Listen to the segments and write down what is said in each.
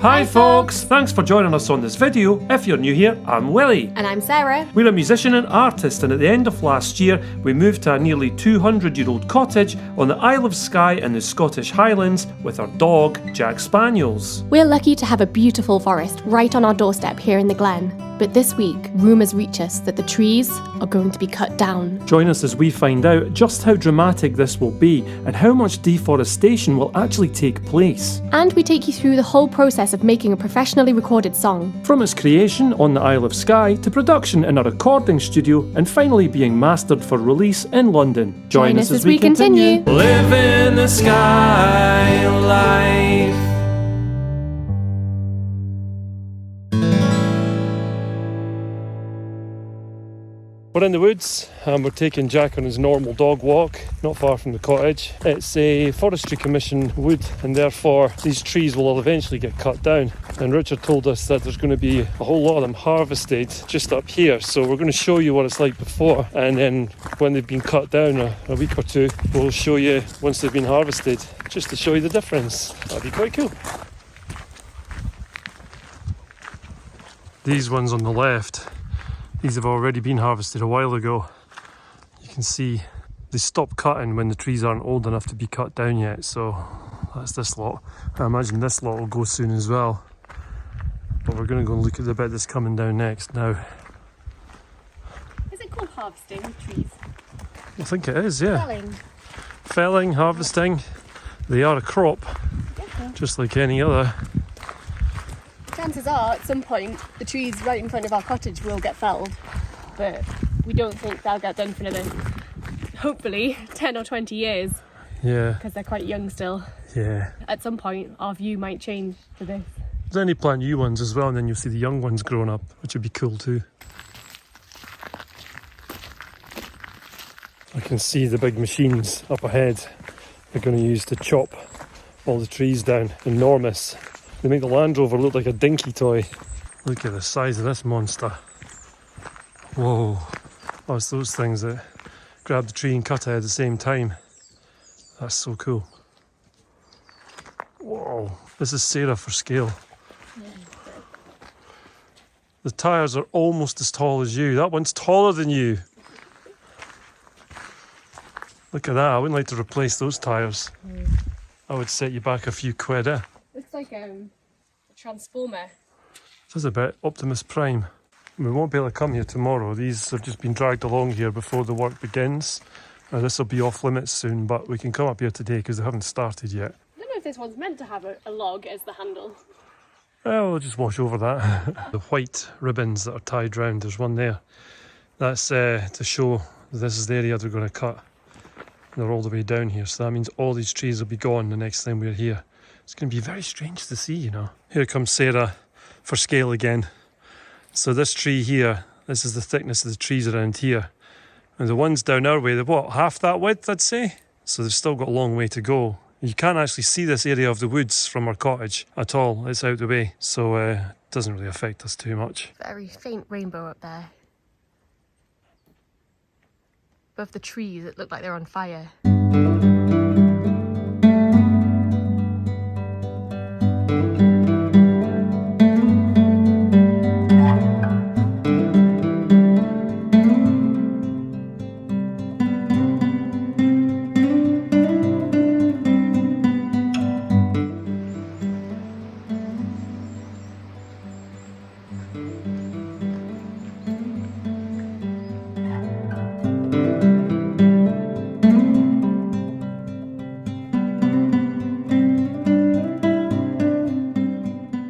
Hi folks, thanks for joining us on this video. If you're new here, I'm Willie. And I'm Sarah. We're a musician and artist, and at the end of last year we moved to a nearly 200-year-old cottage on the Isle of Skye in the Scottish Highlands with our dog, Jack Spaniels. We're lucky to have a beautiful forest right on our doorstep here in the Glen. But this week, rumours reach us that the trees are going to be cut down. Join us as we find out just how dramatic this will be and how much deforestation will actually take place. And we take you through the whole process of making a professionally recorded song. From its creation on the Isle of Skye to production in a recording studio and finally being mastered for release in London. Join us as we continue. Living the Skye life. We're in the woods and we're taking Jack on his normal dog walk, not far from the cottage. It's a Forestry Commission wood and therefore these trees will eventually get cut down. And Richard told us that there's going to be a whole lot of them harvested just up here. So we're going to show you what it's like before, and then when they've been cut down a week or two, we'll show you once they've been harvested, just to show you the difference. That'd be quite cool. These ones on the left, these have already been harvested a while ago. You can see they stop cutting when the trees aren't old enough to be cut down yet, so that's this lot. I imagine this lot will go soon as well. But we're going to go and look at the bit that's coming down next now. Is it called harvesting trees? I think it is, yeah. Felling. Felling, harvesting, they are a crop, just like any other. Chances are, at some point, the trees right in front of our cottage will get felled, but we don't think they'll get done for another, hopefully, 10 or 20 years. Yeah. Because they're quite young still. Yeah. At some point, our view might change to this. There's only plant new ones as well, and then you'll see the young ones growing up, which would be cool too. I can see the big machines up ahead they're going to use to chop all the trees down. Enormous. They make the Land Rover look like a dinky toy. Look at the size of this monster. Whoa. Oh, it's those things that grab the tree and cut it at the same time. That's so cool. Whoa. This is Sarah for scale. The tyres are almost as tall as you. That one's taller than you. Look at that. I wouldn't like to replace those tyres. I would set you back a few quid, eh? Looks like a transformer. This is a bit Optimus Prime. We won't be able to come here tomorrow. These have just been dragged along here before the work begins. Now this will be off limits soon, but we can come up here today because they haven't started yet. I don't know if this one's meant to have a log as the handle. Well, we'll just wash over that. The white ribbons that are tied round, there's one there. That's to show this is the area they're going to cut. They're all the way down here, so that means all these trees will be gone the next time we're here. It's going to be very strange to see, you know. Here comes Sarah for scale again. So this tree here, this is the thickness of the trees around here. And the ones down our way, they're what, half that width, I'd say? So they've still got a long way to go. You can't actually see this area of the woods from our cottage at all. It's out the way, so it doesn't really affect us too much. Very faint rainbow up there. Above the trees, it looked like they're on fire.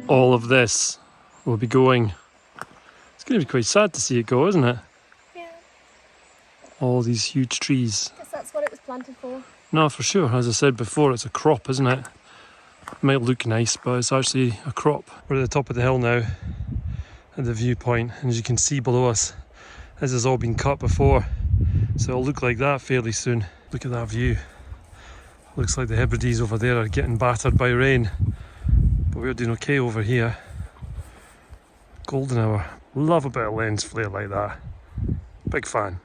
All of this will be going. It's going to be quite sad to see it go, isn't it? Yeah. All these huge trees. Guess that's what it was planted for. No, for sure. As I said before, it's a crop, isn't it? It might look nice, but it's actually a crop. We're at the top of the hill now, at the viewpoint, and as you can see below us, this has all been cut before, so it'll look like that fairly soon. Look at that view. Looks like the Hebrides over there are getting battered by rain. But we're doing okay over here. Golden hour. Love a bit of lens flare like that. Big fan.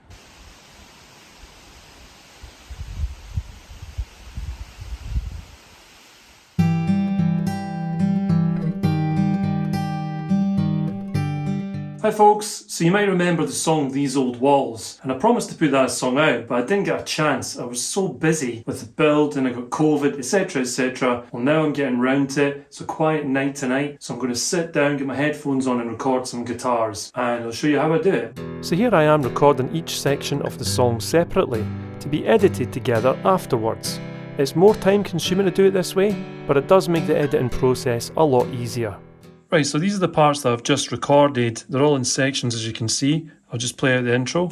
Hi folks, so you might remember the song These Old Walls, and I promised to put that song out, but I didn't get a chance. I was so busy with the build and I got COVID, etc, etc. Well, now I'm getting round to it. It's a quiet night tonight, so I'm going to sit down, get my headphones on and record some guitars, and I'll show you how I do it. So here I am recording each section of the song separately, to be edited together afterwards. It's more time consuming to do it this way, but it does make the editing process a lot easier. Right, so these are the parts that I've just recorded. They're all in sections, as you can see. I'll just play out the intro.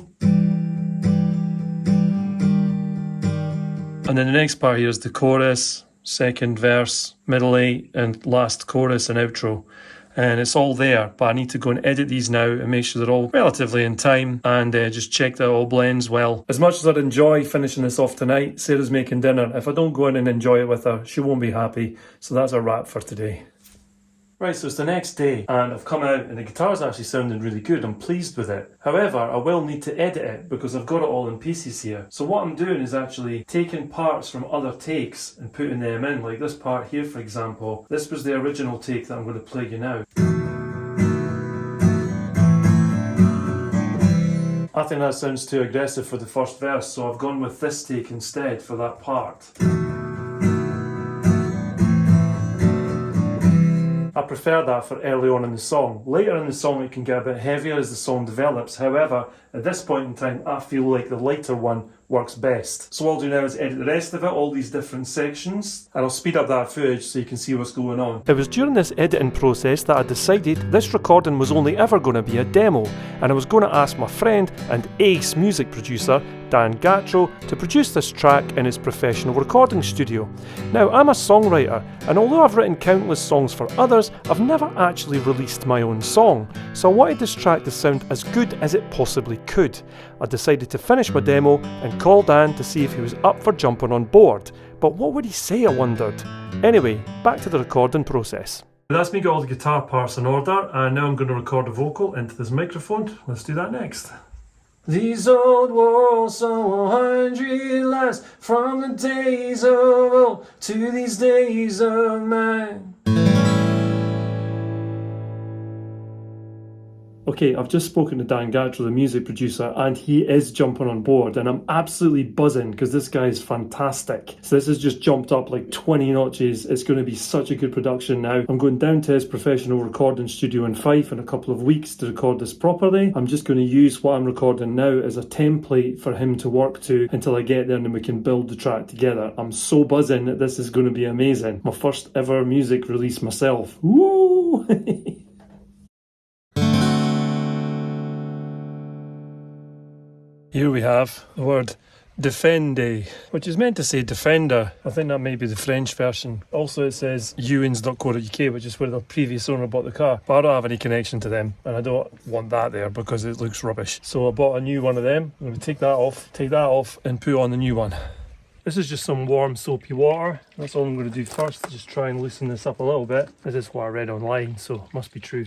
And then the next part here is the chorus, second verse, middle eight, and last chorus and outro. And it's all there, but I need to go and edit these now and make sure they're all relatively in time and just check that it all blends well. As much as I'd enjoy finishing this off tonight, Sarah's making dinner. If I don't go in and enjoy it with her, she won't be happy. So that's a wrap for today. Right, so it's the next day and I've come out and the guitar's actually sounding really good. I'm pleased with it. However, I will need to edit it because I've got it all in pieces here. So what I'm doing is actually taking parts from other takes and putting them in. Like this part here, for example. This was the original take that I'm going to play you now. I think that sounds too aggressive for the first verse, so I've gone with this take instead for that part. I prefer that for early on in the song. Later in the song it can get a bit heavier as the song develops. However, at this point in time I feel like the lighter one works best. So what I'll do now is edit the rest of it, all these different sections, and I'll speed up that footage so you can see what's going on. It was during this editing process that I decided this recording was only ever going to be a demo, and I was going to ask my friend and ace music producer Dan Gattro to produce this track in his professional recording studio. Now, I'm a songwriter, and although I've written countless songs for others, I've never actually released my own song, so I wanted this track to sound as good as it possibly could. I decided to finish my demo and call Dan to see if he was up for jumping on board, but what would he say, I wondered. Anyway, back to the recording process. That's me got all the guitar parts in order, and now I'm going to record a vocal into this microphone. Let's do that next. These old walls so 100 last, from the days of old to these days of mine. Okay, I've just spoken to Dan Gattro, the music producer, and he is jumping on board, and I'm absolutely buzzing because this guy is fantastic. So this has just jumped up like 20 notches. It's going to be such a good production now. I'm going down to his professional recording studio in Fife in a couple of weeks to record this properly. I'm just going to use what I'm recording now as a template for him to work to until I get there and then we can build the track together. I'm so buzzing that this is going to be amazing. My first ever music release myself. Woo! Here we have the word defende, which is meant to say defender. I think that may be the French version. Also it says ewins.co.uk, which is where the previous owner bought the car. But I don't have any connection to them, and I don't want that there because it looks rubbish. So I bought a new one of them. I'm going to take that off and put on the new one. This is just some warm soapy water. That's all I'm going to do first, just try and loosen this up a little bit. This is what I read online, so it must be true.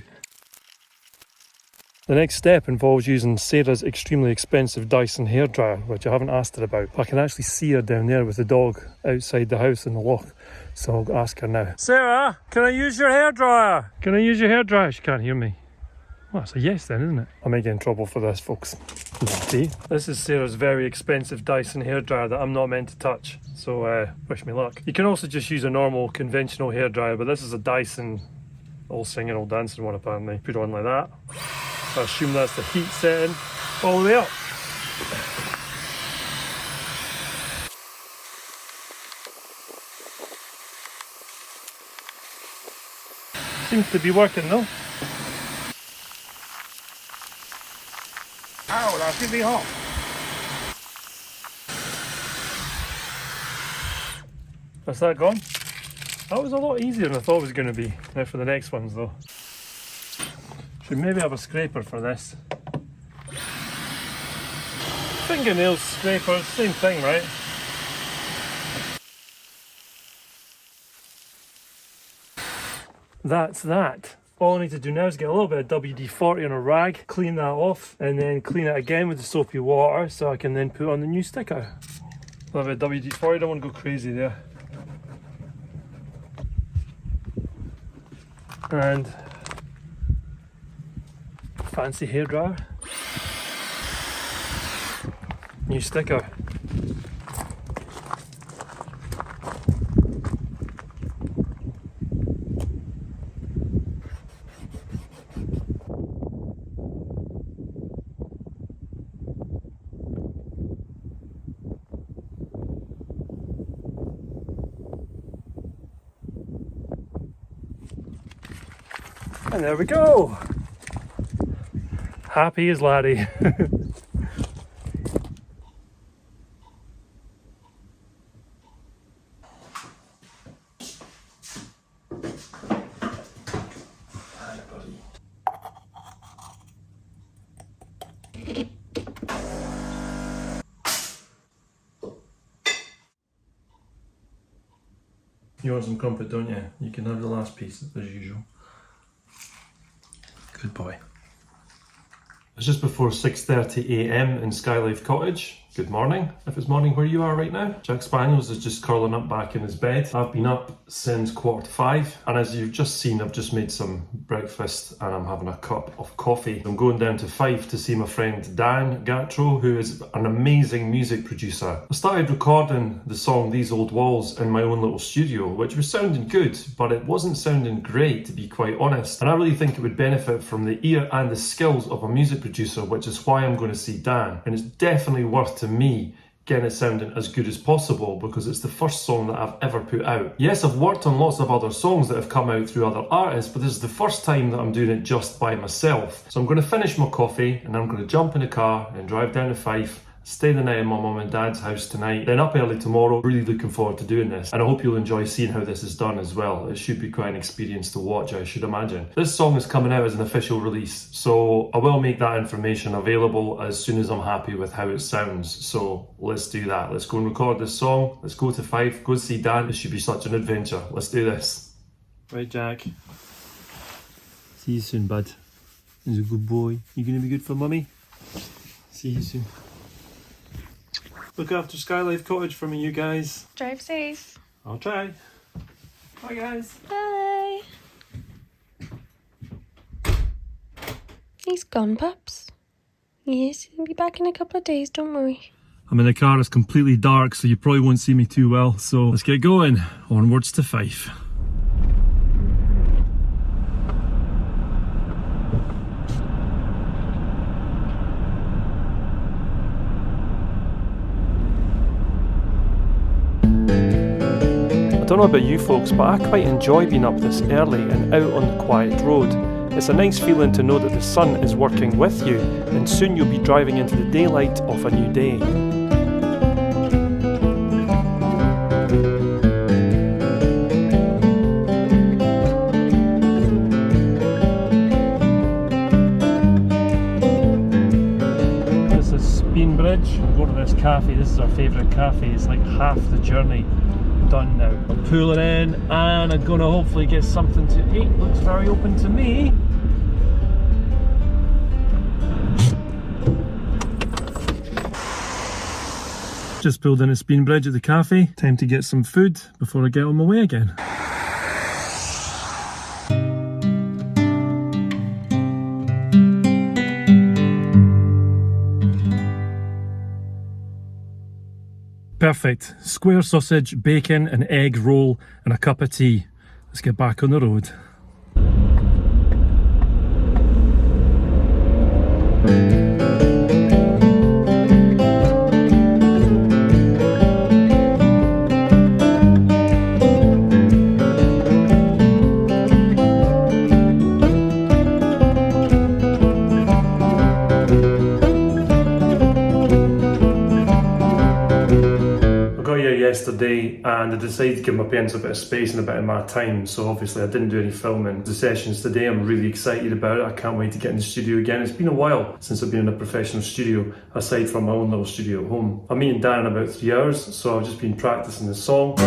The next step involves using Sarah's extremely expensive Dyson hairdryer, which I haven't asked her about. I can actually see her down there with the dog outside the house in the loch, so I'll ask her now. Sarah, can I use your hairdryer? Can I use your hairdryer? She can't hear me. Well, that's a yes then, isn't it? I may get in trouble for this, folks. See? This is Sarah's very expensive Dyson hairdryer that I'm not meant to touch, so wish me luck. You can also just use a normal conventional hairdryer, but this is a Dyson all singing, all dancing one apparently. Put it on like that. I assume that's the heat setting all the way up. Seems to be working though. Ow, that's really hot. That's that gone? That was a lot easier than I thought it was going to be. Now for the next ones though. Should maybe have a scraper for this. Fingernails, scrapers, same thing, right? That's that. All I need to do now is get a little bit of WD-40 on a rag, clean that off, and then clean it again with the soapy water so I can then put on the new sticker. A little bit of WD-40, don't want to go crazy there. And Fancy hairdryer. New sticker. And there we go. Happy as Larry. You want some crumpet, don't you? You can have the last piece as usual. Good boy. It's just before 6:30 AM in Skye-Life Cottage. Good morning, if it's morning where you are right now. Jack Spaniels is just curling up back in his bed. I've been up since 4:45, and as you've just seen, I've just made some breakfast and I'm having a cup of coffee. I'm going down to Fife to see my friend Dan Gattro, who is an amazing music producer. I started recording the song These Old Walls in my own little studio, which was sounding good, but it wasn't sounding great, to be quite honest. And I really think it would benefit from the ear and the skills of a music producer, which is why I'm going to see Dan. And it's definitely worth to me getting it sounding as good as possible, because it's the first song that I've ever put out. Yes, I've worked on lots of other songs that have come out through other artists, but this is the first time that I'm doing it just by myself. So I'm going to finish my coffee and I'm going to jump in the car and drive down to Fife, stay the night in my mum and dad's house tonight, then up early tomorrow. Really looking forward to doing this, and I hope you'll enjoy seeing how this is done as well. It should be quite an experience to watch, I should imagine. This song is coming out as an official release, so I will make that information available as soon as I'm happy with how it sounds. So let's do that. Let's go and record this song. Let's go to Fife, go see Dan. It should be such an adventure. Let's do this. Right, Jack. See you soon, bud. He's a good boy. You gonna be good for mummy? See you soon. Look after Skye-Life Cottage for me, you guys. Drive safe. I'll try. Bye, guys. Bye. He's gone, pups. Yes, he'll be back in a couple of days, don't worry. I'm in the car, it's completely dark, so you probably won't see me too well. So let's get going. Onwards to Fife. I don't know about you folks, but I quite enjoy being up this early and out on the quiet road. It's a nice feeling to know that the sun is working with you, and soon you'll be driving into the daylight of a new day. This is Speen Bridge. We'll go to this cafe. This is our favourite cafe. It's like half the journey done now. I'm pulling in and I'm gonna hopefully get something to eat. Looks very open to me. Just pulled in a Speen Bridge at the cafe. Time to get some food before I get on my way again. Perfect. Square sausage, bacon, an egg roll and a cup of tea. Let's get back on the road. Yesterday, and I decided to give my parents a bit of space and a bit of my time, so obviously I didn't do any filming the sessions today. I'm really excited about it. I can't wait to get in the studio again. It's been a while since I've been in a professional studio aside from my own little studio at home. I'm meeting Dan in about 3 hours, so I've just been practicing the song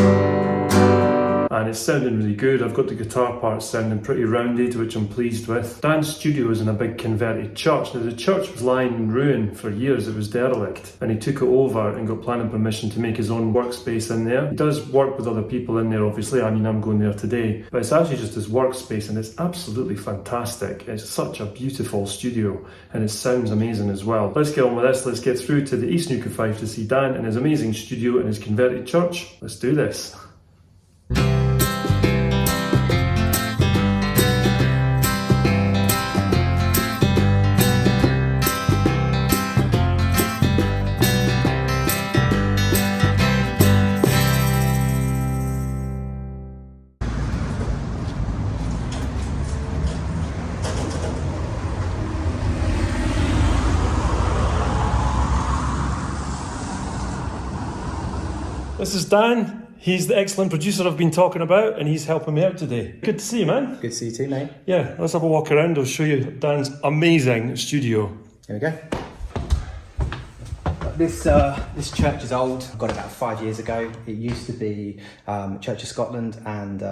and it's sounding really good. I've got the guitar parts sounding pretty rounded, which I'm pleased with. Dan's studio is in a big converted church. Now the church was lying in ruin for years, it was derelict, and he took it over and got planning permission to make his own workspace in there. He does work with other people in there, obviously. I mean, I'm going there today, but it's actually just his workspace, and it's absolutely fantastic. It's such a beautiful studio, and it sounds amazing as well. Let's get on with this. Let's get through to the East Neuk of Fife to see Dan in his amazing studio in his converted church. Let's do this. This is Dan. He's the excellent producer I've been talking about, and he's helping me out today. Good to see you, man. Good to see you too, mate. Yeah, let's have a walk around. I'll show you Dan's amazing studio. Here we go. This church is old. I got it about 5 years ago. It used to be Church of Scotland, and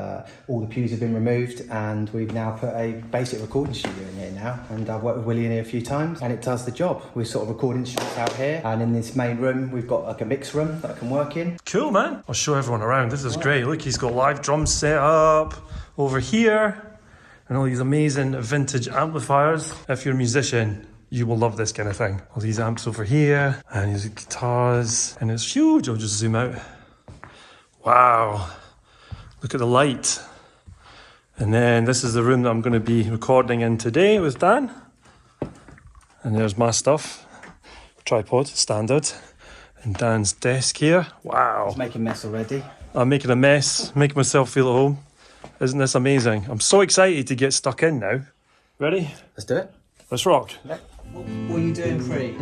all the pews have been removed, and we've now put a basic recording studio in here now, and I've worked with Willie in here a few times, and it does the job. We sort of record instruments out here, and in this main room we've got like a mix room that I can work in. Cool, man. I'll show everyone around. This is great. Look, he's got live drums set up over here, and all these amazing vintage amplifiers. If you're a musician, you will love this kind of thing. All these amps over here, and these guitars, and it's huge. I'll just zoom out. Wow. Look at the light. And then this is the room that I'm going to be recording in today with Dan. And there's my stuff. Tripod, standard. And Dan's desk here. Wow. He's making a mess already. I'm making a mess, making myself feel at home. Isn't this amazing? I'm so excited to get stuck in now. Ready? Let's do it. Let's rock. What are you doing pre?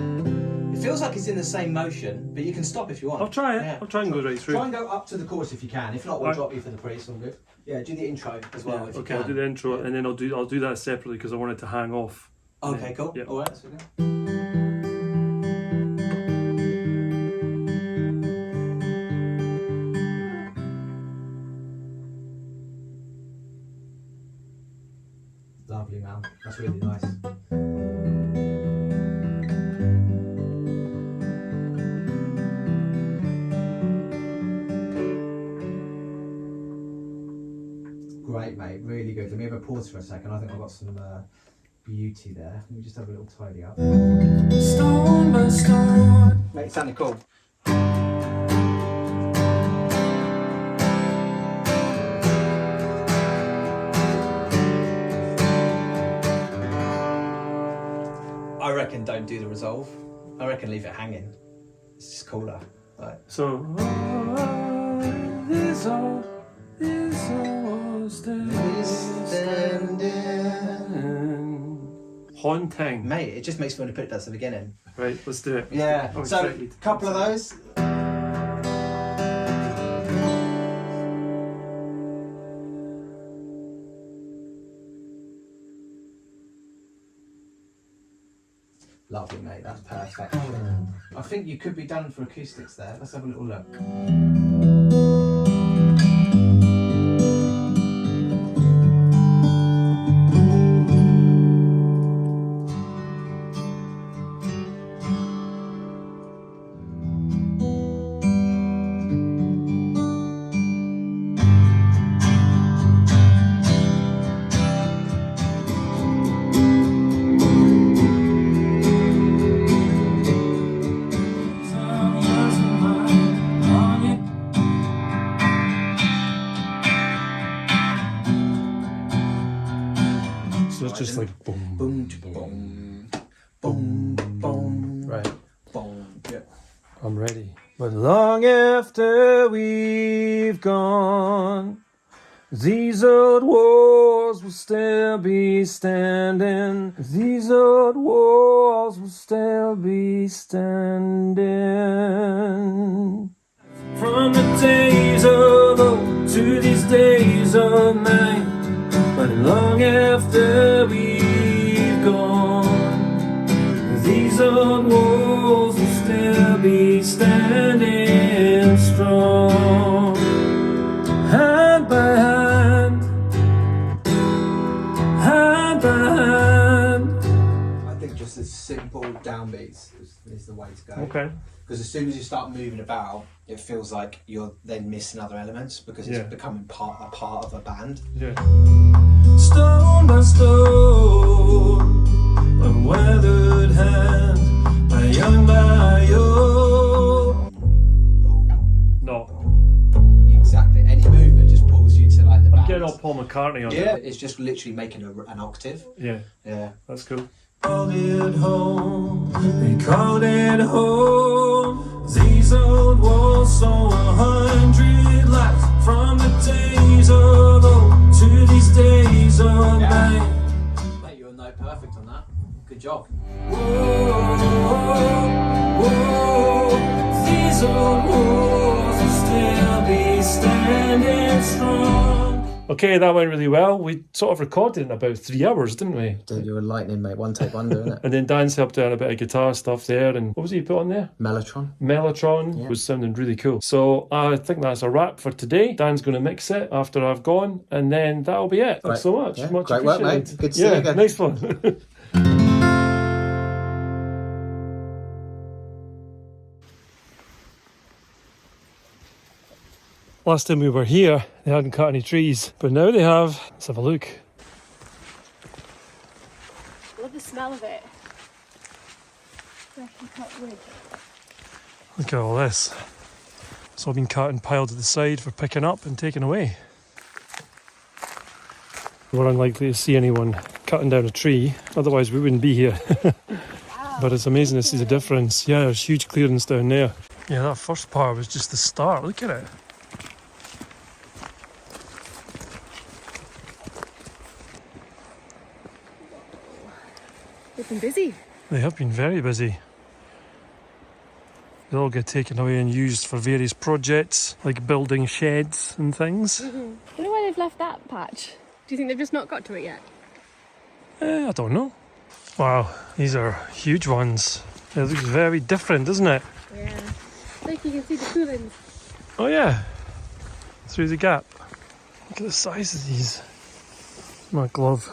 It feels like it's in the same motion, but you can stop if you want. I'll try it. Yeah. I'll try and go right through. Try and go up to the chorus if you can. If not, we'll Right. drop you for the pre. It's all good. Yeah, do the intro as well if you Okay, can. I'll do the intro, and then I'll do that separately because I want it to hang off. Okay, cool. Yeah. All right, that's okay. Lovely, man. That's really nice. Great, mate. Really good. Let me have a pause for a second. I think I've got some beauty there. Let me just have a little tidy up. Stone by stone. Mate, it sounded cool. I reckon don't do the resolve. I reckon leave it hanging. It's just cooler. Like, So this all standing. Haunting. Mate, it just makes me want to put it at the beginning. Right, let's do it. yeah. I'm So, excited. a couple of those. Lovely, mate. That's perfect. I think you could be done for acoustics there. Let's have a little look. So it's just like boom. Boom, boom, boom, boom. Right, Boom. Yeah. I'm ready. But long after we've gone, these old walls will still be standing. These old walls will still be standing. From the days of old to these days of night, but long after we've gone, these old walls will still be standing strong. Hand by I think just as simple downbeats is the way to go. Okay. Because as soon as you start moving about, it feels like you're then missing other elements because it's becoming a part of a band. Yeah. Stone by stone, a weathered hand, a young bio. No. Exactly. Any movement just pulls you to like the band. I'm getting all Paul McCartney on Yeah, it. it's just literally making an octave. Yeah. Yeah. That's cool. Called it home, they called it home. These old walls saw 100 lights from the days of old to these days of night. Mate, you're no perfect on that. Good job. Whoa, whoa, these old walls will still be standing strong. Okay, that went really well. We sort of recorded in about 3 hours, didn't we? Dude, you were lightning, mate. One take wonder, isn't it? And then Dan's helped out a bit of guitar stuff there. And what was he put on there? Mellotron was sounding really cool. So I think that's a wrap for today. Dan's going to mix it after I've gone, and then that'll be it. Thanks so much. Yeah, Much great work, appreciated. mate. Good to see you again. Nice one. Last time we were here, they hadn't cut any trees, but now they have. Let's have a look. Love the smell of it. Freshly cut wood. Look at all this. It's all been cut and piled at the side for picking up and taken away. We're unlikely to see anyone cutting down a tree, otherwise we wouldn't be here. But it's amazing to see the difference. Yeah, there's huge clearance down there. Yeah, that first part was just the start. Look at it. They've been busy. They have been very busy. They all get taken away and used for various projects, like building sheds and things. I don't know why they've left that patch. Do you think they've just not got to it yet? I don't know. Wow, these are huge ones. It looks very different, doesn't it? Yeah. Look, you can see the coolings. Oh yeah, through the gap. Look at the size of these. My glove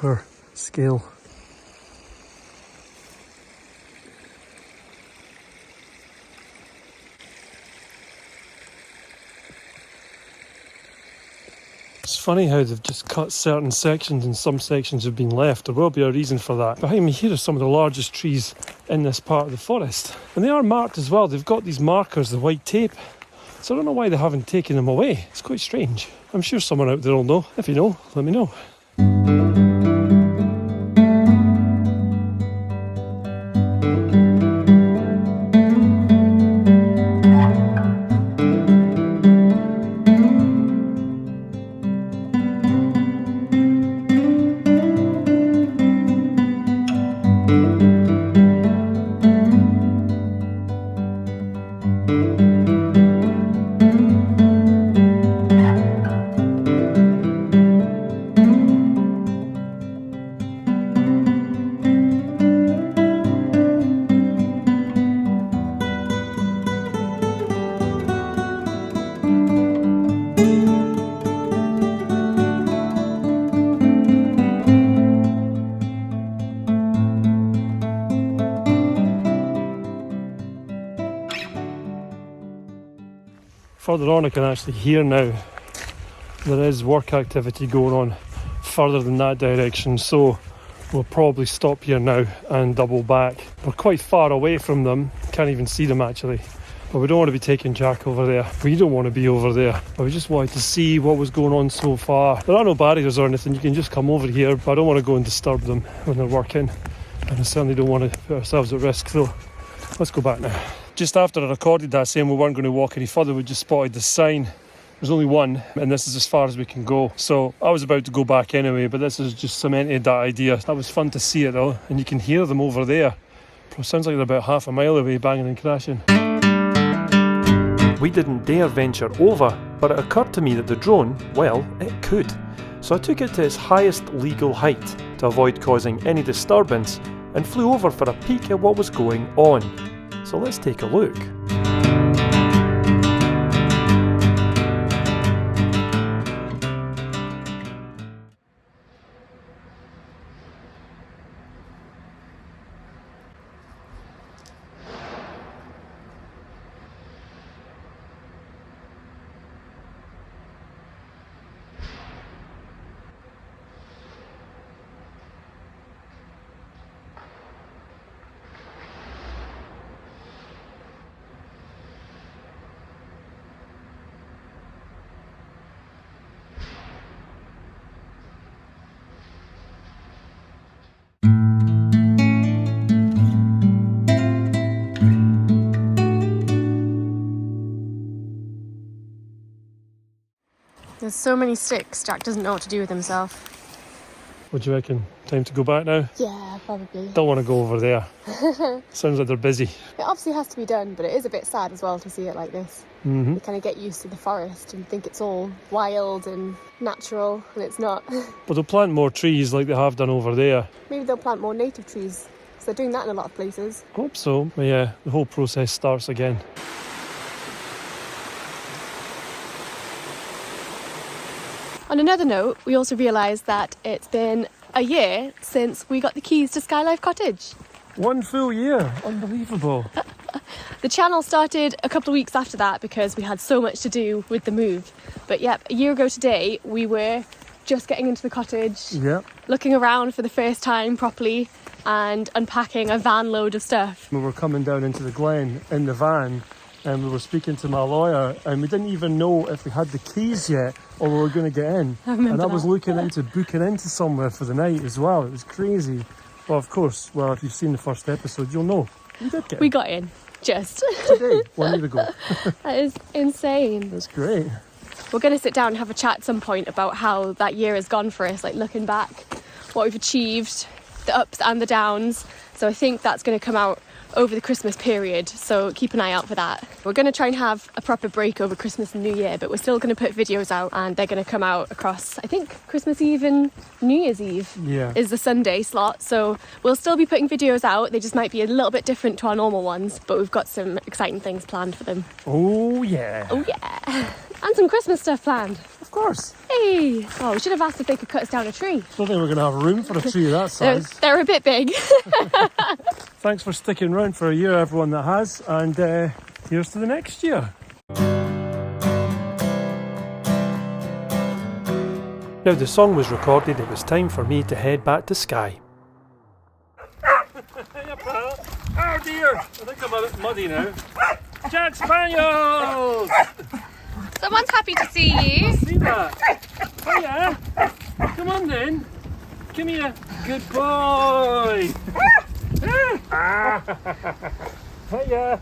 for scale. It's funny how they've just cut certain sections and some sections have been left. There will be a reason for that. Behind me here are some of the largest trees in this part of the forest. And they are marked as well. They've got these markers, the white tape. So I don't know why they haven't taken them away. It's quite strange. I'm sure someone out there will know. If you know, let me know. Further on I can actually hear now there is work activity going on further than that direction, so we'll probably stop here now and double back. We're quite far away from them, can't even see them actually, but we don't want to be taking Jack over there. We don't want to be over there, but we just wanted to see what was going on so far. There are no barriers or anything, you can just come over here, but I don't want to go and disturb them when they're working, and I certainly don't want to put ourselves at risk, so let's go back now. Just after I recorded that saying we weren't going to walk any further, we just spotted the sign. There's only one, and this is as far as we can go. So I was about to go back anyway, but this has just cemented that idea. That was fun to see it though, and you can hear them over there. It sounds like they're about half a mile away, banging and crashing. We didn't dare venture over, but it occurred to me that the drone, well, it could. So I took it to its highest legal height to avoid causing any disturbance and flew over for a peek at what was going on. So let's take a look. There's so many sticks, Jack doesn't know what to do with himself. What do you reckon? Time to go back now? Yeah, probably. Don't want to go over there. Sounds like they're busy. It obviously has to be done, but it is a bit sad as well to see it like this. Mm-hmm. You kind of get used to the forest and think it's all wild and natural, and it's not. But they'll plant more trees like they have done over there. Maybe they'll plant more native trees, because they're doing that in a lot of places. Hope so. But yeah, the whole process starts again. On another note, we also realised that it's been a year since we got the keys to Skye-Life Cottage. 1 full year. Unbelievable. The channel started a couple of weeks after that because we had so much to do with the move. But yep, a year ago today, we were just getting into the cottage, Yep. looking around for the first time properly and unpacking a van load of stuff. We were coming down into the glen in the van and we were speaking to my lawyer and we didn't even know if we had the keys yet or we were going to get in. And I was looking into booking into somewhere for the night as well. It was crazy. Well, of course, if you've seen the first episode, you'll know. We did get in. We got in, just. Today, 1 year ago. That is insane. That's great. We're going to sit down and have a chat at some point about how that year has gone for us, like looking back, what we've achieved, the ups and the downs. So I think that's going to come out over the Christmas period, so keep an eye out for that. We're going to try and have a proper break over Christmas and New Year, but we're still going to put videos out and they're going to come out across, I think, Christmas Eve and New Year's Eve is the Sunday slot. So we'll still be putting videos out. They just might be a little bit different to our normal ones, but we've got some exciting things planned for them. Oh yeah. Oh yeah. And some Christmas stuff planned. Of course. Hey! Oh, we should have asked if they could cut us down a tree. Don't think we're going to have room for a tree of that size. They're a bit big. Thanks for sticking around for a year, everyone that has, and here's to the next year. Now the song was recorded, it was time for me to head back to Skye. Hiya, pal. Oh dear, I think I'm a bit muddy now. Jack Spaniels! Someone's happy to see you. See that? Hiya! Come on then. Give me a good boy. Hiya!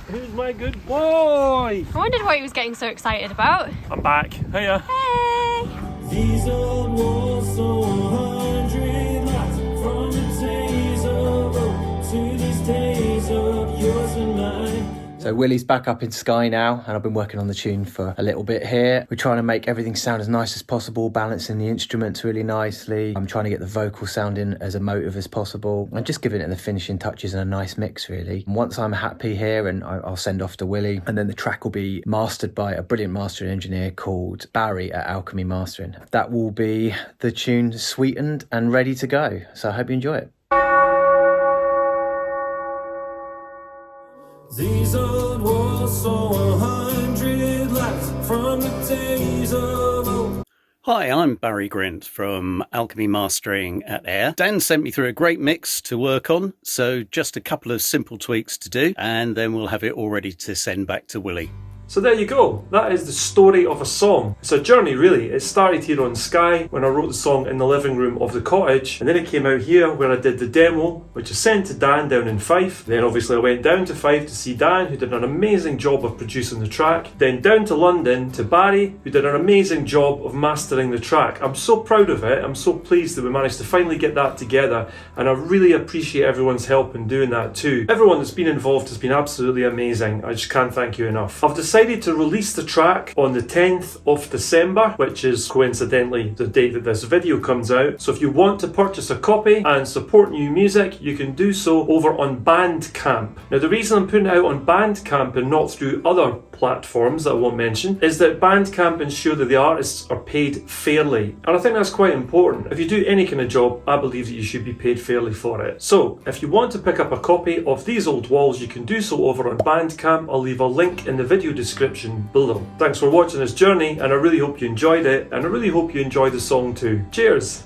Who's my good boy? I wondered what he was getting so excited about. I'm back. Hiya! Hey! These old walls so 100 miles from the days of old to these days of yours and mine. So Willie's back up in Skye now, and I've been working on the tune for a little bit here. We're trying to make everything sound as nice as possible, balancing the instruments really nicely. I'm trying to get the vocal sounding as emotive as possible, and just giving it the finishing touches and a nice mix, really. And once I'm happy here, and I'll send off to Willie, and then the track will be mastered by a brilliant mastering engineer called Barry at Alchemy Mastering. That will be the tune sweetened and ready to go. So I hope you enjoy it. These old walls saw 100 lights from the days of old. Hi, I'm Barry Grint from Alchemy Mastering at Air. Dan sent me through a great mix to work on, so just a couple of simple tweaks to do, and then we'll have it all ready to send back to Willie. So there you go, that is the story of a song. It's a journey really. It started here on Skye when I wrote the song in the living room of the cottage, and then it came out here where I did the demo, which I sent to Dan down in Fife. Then obviously I went down to Fife to see Dan, who did an amazing job of producing the track. Then down to London to Barry, who did an amazing job of mastering the track. I'm so proud of it, I'm so pleased that we managed to finally get that together, and I really appreciate everyone's help in doing that too. Everyone that's been involved has been absolutely amazing. I just can't thank you enough. I've decided to release the track on the 10th of December, which is coincidentally the date that this video comes out. So if you want to purchase a copy and support new music, you can do so over on Bandcamp. Now the reason I'm putting it out on Bandcamp and not through other platforms that I won't mention is that Bandcamp ensure that the artists are paid fairly, and I think that's quite important. If you do any kind of job, I believe that you should be paid fairly for it. So if you want to pick up a copy of These Old Walls, you can do so over on Bandcamp. I'll leave a link in the video description below. Thanks for watching this journey, and I really hope you enjoyed it, and I really hope you enjoyed the song too. Cheers!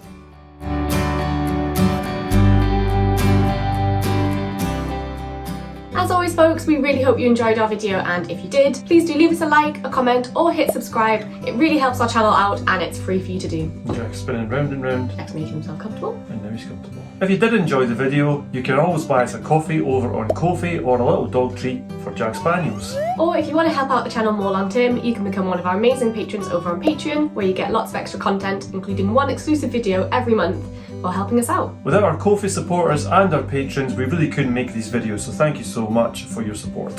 As always, folks, we really hope you enjoyed our video, and if you did, please do leave us a like, a comment, or hit subscribe. It really helps our channel out and it's free for you to do. Jack's spinning round and round. Jack's making himself comfortable. And now he's comfortable. If you did enjoy the video, you can always buy us a coffee over on Ko-fi or a little dog treat for Jack Spaniels. Or if you want to help out the channel more long term, you can become one of our amazing patrons over on Patreon, where you get lots of extra content, including one exclusive video every month, for helping us out. Without our Ko-fi supporters and our patrons, we really couldn't make these videos, so thank you so much for your support.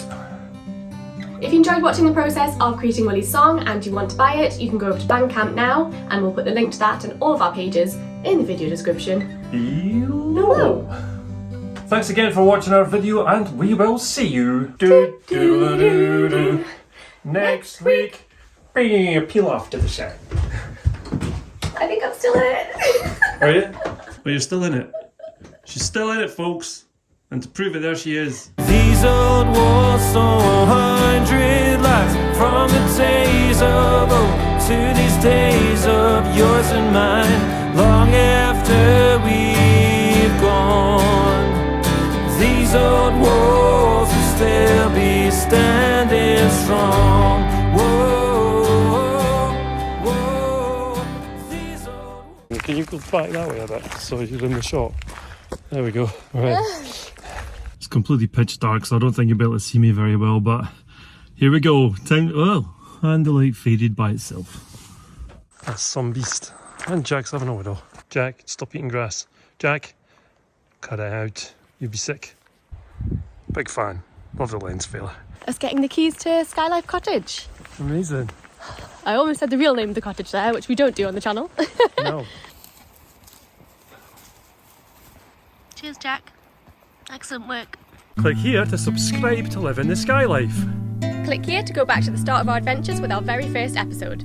If you enjoyed watching the process of creating Willie's song and you want to buy it, you can go over to Bandcamp now, and we'll put the link to that and all of our pages in the video description below. Thanks again for watching our video, and we will see you next week. Peel off to the side. I think I'm still in it. Are you? Well, you're still in it. She's still in it, folks. And to prove it, there she is. These old walls saw 100 lives, from the days of old to these days of yours and mine. Long after we've gone, these old walls will still be standing strong. Whoa, whoa, these old... Can you go back that way a bit so you're in the shot? There we go. Right. It's completely pitch dark, so I don't think you'll be able to see me very well, but here we go. Time. Oh, and the light faded by itself. That's some beast. And Jack's having a widow. Jack, stop eating grass. Jack, cut it out. You'll be sick. Big fan. Love the lens fella. Us getting the keys to Skye-Life Cottage. Amazing. I almost said the real name of the cottage there, which we don't do on the channel. No. Cheers, Jack. Excellent work. Click here to subscribe to live in the Skye Life. Click here to go back to the start of our adventures with our very first episode.